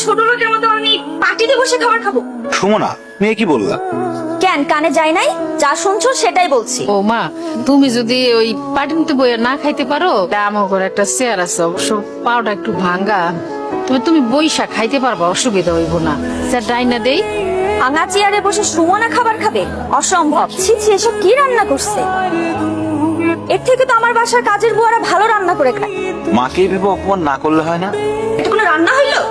ছোট লোকের মতো আমি পার্টিতে বসে খাবার খাবো? সুমনা, মেয়ে কি বললা? কেন কানে যায় নাই? যা শুনছো সেটাই বলছি। ও মা, তুমি যদি ওই পাটিতে বইয়া না খাইতে পারো, আমার ঘরে একটা চেয়ার আছে, অবশ্য পাওটা একটু ভাঙ্গা, তবে তুমি বইসা খাইতে পারবা, অসুবিধা হইব না। স্যার ডাইনা দেই। ভাঙা চেয়ারে বসে সুমনা খাবার খাবে? অসম্ভব। ছি ছি, এসব কি রান্না করছে? এর থেকে তো আমার বাসার কাজের বুয়ারা ভালো রান্না করে খায়। মাকে ভেবে অপমান না করলে হয় না? এটা কোনো রান্না হইলো?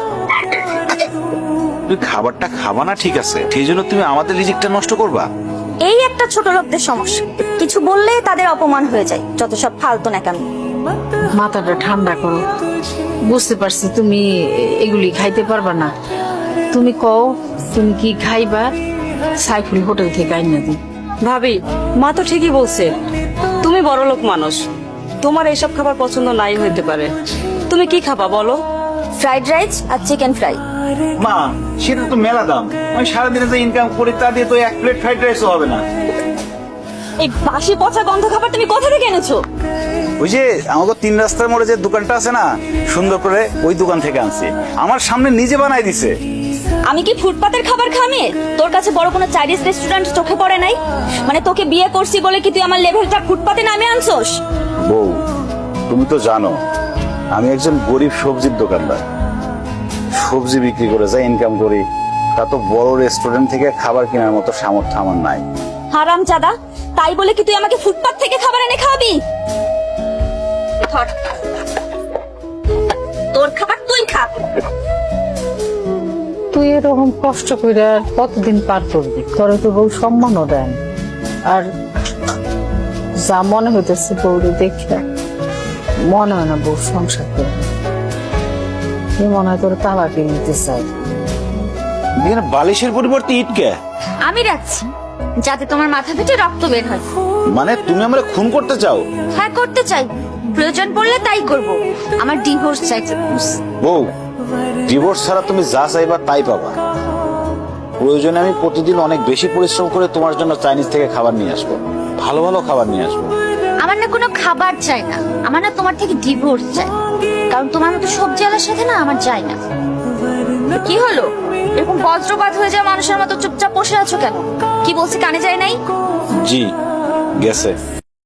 তুই খাবারটা খাবা না ঠিক আছে, সেই জন্য তুমি আমাদের রিজিকটা নষ্ট করবা? এই একটা ছোট লোকদের সমস্যা, কিছু বললে তাদের অপমান হয়ে যায়। যত সব ফালতু নাকামি। মাথাটা ঠান্ডা করো, বুঝতে পারছি তুমি এগুলি খাইতে পারবা না। তুমি কও তুমি কি খাইবা, সাইফুল হোটেল থেকে আইনা দিই। ভাবি, মা তো ঠিকই বলছে, তুমি বড়লোক মানুষ, তোমার এইসব খাবার পছন্দ নাই হইতে পারে। তুমি কি খাবা বলো? ফ্রাইড রাইস আর চিকেন ফ্রাই। মা, সেটা তো মেলা দাম। আমি সারাদিনে যে ইনকাম করি তা দিয়ে তো এক প্লেট ফ্রাইড রাইসও হবে না। এই বাসি পচা গন্ধ খাবার তুমি কোথা থেকে এনেছো? ওই যে আমাকে 3 রাস্তার মোড়ে যে দোকানটা আছে না, সুন্দর করে ওই দোকান থেকে আনছি। আমার সামনে নিজে বানাই দিছে। আমি কি ফুটপাতের খাবার খামে? তোর কাছে বড় কোনো চাইনিজ রেস্টুরেন্ট চোখে পড়ে নাই? মানে তোকে বিয়ে করছি বলে কি তুই আমার লেভেলটা ফুটপাতে নামে আনছোস? বউ, তুমি তো জানো আমি একজন গরিব সবজির দোকানদার। সবজি বিক্রি করে যা ইনকাম করি, তা তো বড় রেস্টুরেন্ট থেকে খাবার কেনার মতো সামর্থ্য আমার নাই। হারাম জাদা, তাই বলে কি তুই আমাকে ফুটপাত থেকে খাবার এনে খাওয়াবি? ধর, তোর খাবার তুই খা। তুই এরকম কষ্ট করে আর কতদিন পার করবি? তোরে তো বউ সম্মানও দেন, আর যা মনে হইতেছে বউরে দেখে মনে হয় না বউ সংসার করবে। কি মনে হয় তোর তালাকে নিতে চাই। এখানে বালিশের পরিবর্তে ইট কে? আমি রাখছি যাতে তোমার মাথা থেকে রক্ত বের হয়। মানে তুমি আমরা খুন করতে চাও? হ্যাঁ, করতে চাই, প্রয়োজন পড়লে তাই করব। আমার ডিভোর্স চাই। বউ, ডিভোর্স ছাড়া তুমি যা চাইবা তাই পাবা। প্রয়োজনে আমি প্রতিদিন অনেক বেশি পরিশ্রম করে তোমার জন্য চাইনিজ থেকে খাবার নিয়ে আসবো, ভালো ভালো খাবার নিয়ে আসবো। আমার না কোনো খাবার চাই না, আমার না তোমার থেকে ডিভোর্স চাই। কারণ তোমার মতো সবজিওয়ালার সাথে না আমার যায় না। কি হলো, এরকম বজ্রপাত হয়ে যায় মানুষের মতো চুপচাপ বসে আছো কেন? কি বলছি কানে যায় নাই? জি, গেছে।